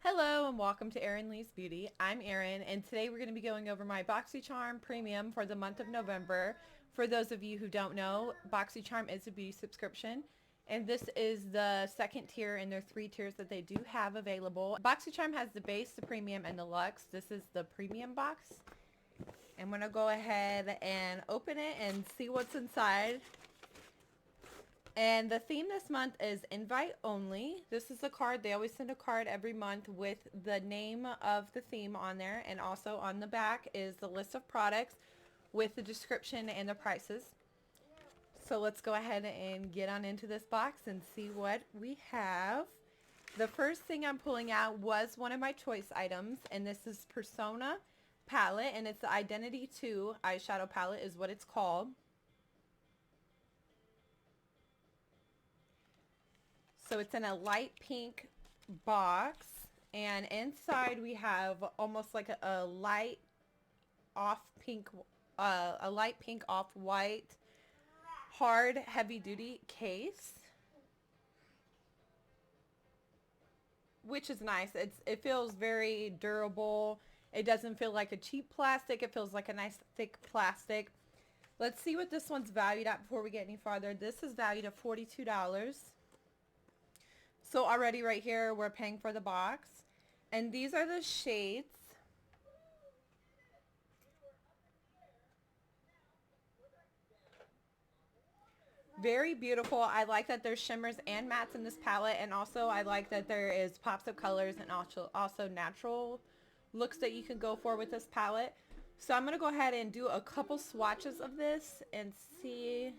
Hello and welcome to Erin Lee's Beauty. I'm Erin and today we're going to be going over my Boxycharm Premium for the month of November. For those of you who don't know, Boxycharm is a beauty subscription and this is the second tier in their 3 tiers that they do have available. Boxycharm has the base, the premium, and the luxe. This is the premium box. I'm going to go ahead and open it and see what's inside. And the theme this month is invite only. This is a card. They always send a card every month with the name of the theme on there. And also on the back is the list of products with the description and the prices. So let's go ahead and get on into this box and see what we have. The first thing I'm pulling out was one of my choice items. And this is Persona palette. And it's the Identity 2 eyeshadow palette is what it's called. So it's in a light pink box, and inside we have almost like a light pink off white hard heavy duty case, which is nice. It feels very durable. It doesn't feel like a cheap plastic. It feels like a nice thick plastic. Let's see what this one's valued at before we get any farther. This is valued at $42. So already right here, we're paying for the box. And these are the shades. Very beautiful. I like that there's shimmers and mattes in this palette. And also I like that there is pops of colors and also natural looks that you can go for with this palette. So I'm going to go ahead and do a couple swatches of this and see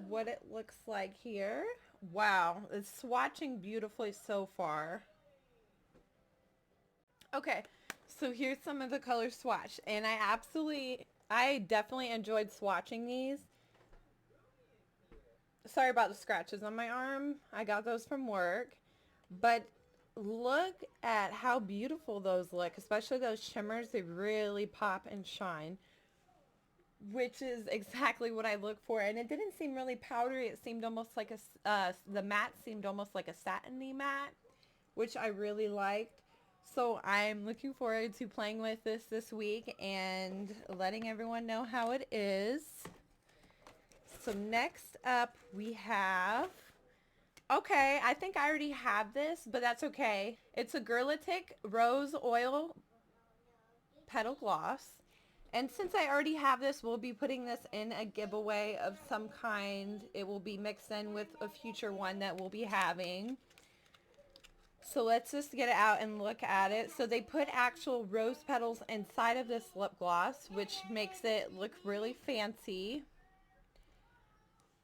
what it looks like here. Wow, it's swatching beautifully so far. Okay, so here's some of the colors swatched, and I definitely enjoyed swatching these. Sorry about the scratches on my arm. I got those from work, but look at how beautiful those look, especially those shimmers. They really pop and shine, which is exactly what I look for. And it didn't seem really powdery. It seemed almost like the matte seemed almost like a satiny matte, which I really liked. So I'm looking forward to playing with this week and letting everyone know how it is. So next up we have, okay, I think I already have this, but that's okay. It's a Girlatic Rose Oil Petal Gloss. And since I already have this, we'll be putting this in a giveaway of some kind. It will be mixed in with a future one that we'll be having. So let's just get it out and look at it. So they put actual rose petals inside of this lip gloss, which makes it look really fancy.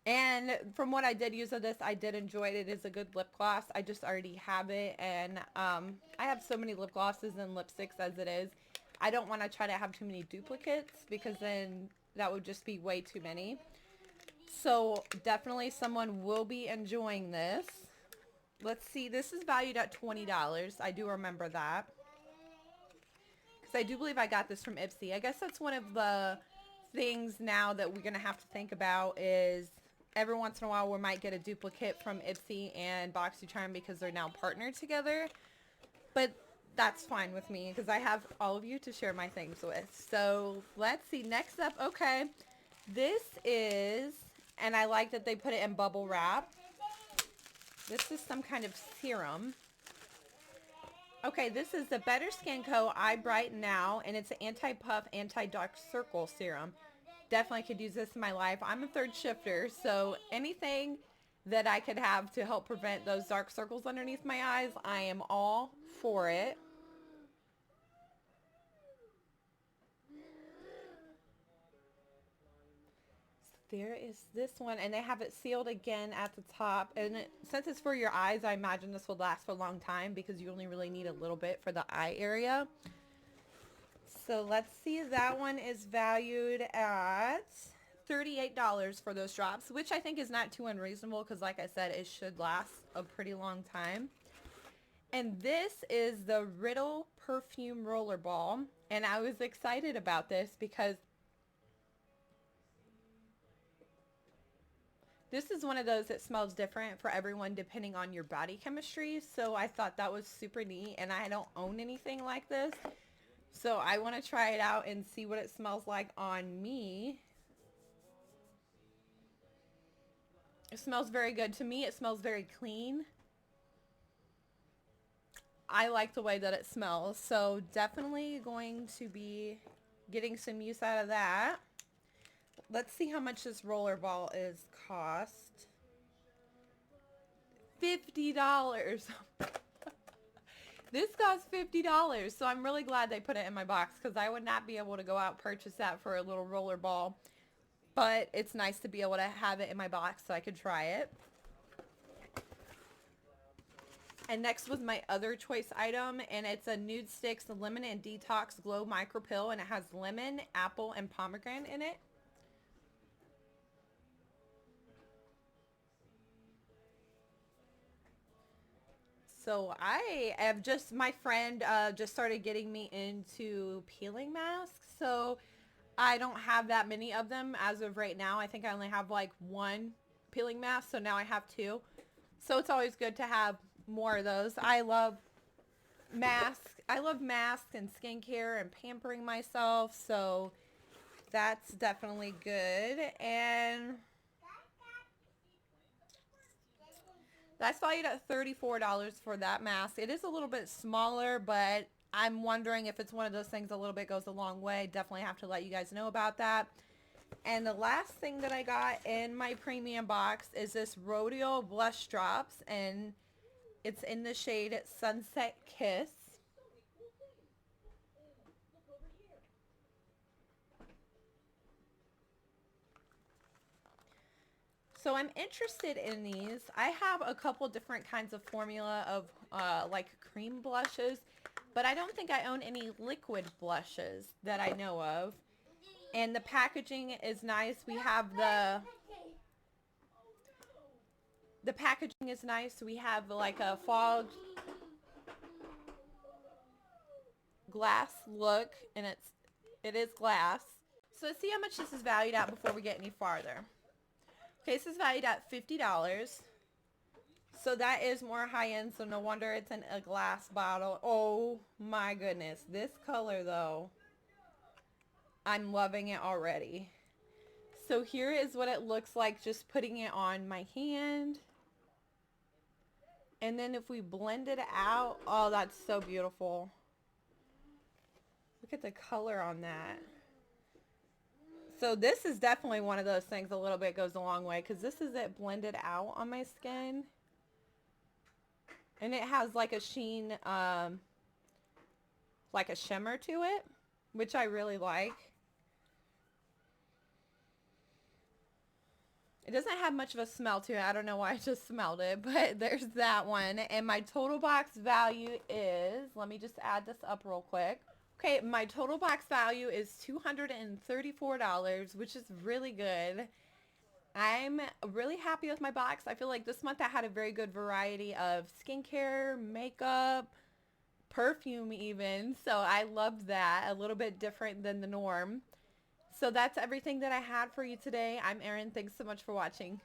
And from what I did use of this, I did enjoy it. It is a good lip gloss. I just already have it. And I have so many lip glosses and lipsticks as it is. I don't want to try to have too many duplicates because then that would just be way too many. So definitely someone will be enjoying this. Let's see. This is valued at $20. I do remember that. Because I do believe I got this from Ipsy. I guess that's one of the things now that we're going to have to think about is every once in a while we might get a duplicate from Ipsy and Boxycharm because they're now partnered together. But that's fine with me because I have all of you to share my things with. So let's see. Next up, okay, this is, and I like that they put it in bubble wrap. This is some kind of serum. Okay, this is the Better Skin Co. Eye Bright Now, and it's an anti-puff, anti-dark circle serum. Definitely could use this in my life. I'm a third shifter, so anything that I could have to help prevent those dark circles underneath my eyes, I am all for it. There is this one, and they have it sealed again at the top. And since it's for your eyes, I imagine this will last for a long time because you only really need a little bit for the eye area. So let's see. That one is valued at $38 for those drops, which I think is not too unreasonable because, like I said, it should last a pretty long time. And this is the Riddle Perfume Rollerball. And I was excited about this because This is one of those that smells different for everyone depending on your body chemistry. So I thought that was super neat, and I don't own anything like this. So I want to try it out and see what it smells like on me. It smells very good. To me, it smells very clean. I like the way that it smells. So definitely going to be getting some use out of that. Let's see how much this rollerball is cost. $50. This costs $50. So I'm really glad they put it in my box because I would not be able to go out and purchase that for a little rollerball. But it's nice to be able to have it in my box so I could try it. And next was my other choice item, and it's a Nude Sticks Lemon and Detox Glow Micro Pill, and it has lemon, apple, and pomegranate in it. So I have just, my friend just started getting me into peeling masks, so I don't have that many of them as of right now. I think I only have like one peeling mask, so now I have two. So it's always good to have more of those. I love masks. I love masks and skincare and pampering myself, so that's definitely good. And that's valued at $34 for that mask. It is a little bit smaller, but I'm wondering if it's one of those things a little bit goes a long way. Definitely have to let you guys know about that. And the last thing that I got in my premium box is this Rodeo Blush Drops, and it's in the shade Sunset Kiss. So I'm interested in these. I have a couple different kinds of formula of like cream blushes, but I don't think I own any liquid blushes that I know of. And the packaging is nice. We have the packaging is nice. We have like a fogged glass look, and it is glass. So let's see how much this is valued at before we get any farther. Okay, this is valued at $50. So that is more high end, so no wonder it's in a glass bottle. Oh my goodness. This color though, I'm loving it already. So here is what it looks like just putting it on my hand. And then if we blend it out, oh, that's so beautiful. Look at the color on that. So this is definitely one of those things a little bit goes a long way, because this is it blended out on my skin. And it has like a sheen, like a shimmer to it, which I really like. It doesn't have much of a smell to it. I don't know why I just smelled it, but there's that one. And my total box value is, let me just add this up real quick. Okay, my total box value is $234, which is really good. I'm really happy with my box. I feel like this month I had a very good variety of skincare, makeup, perfume even. So I loved that. A little bit different than the norm. So that's everything that I had for you today. I'm Erin. Thanks so much for watching.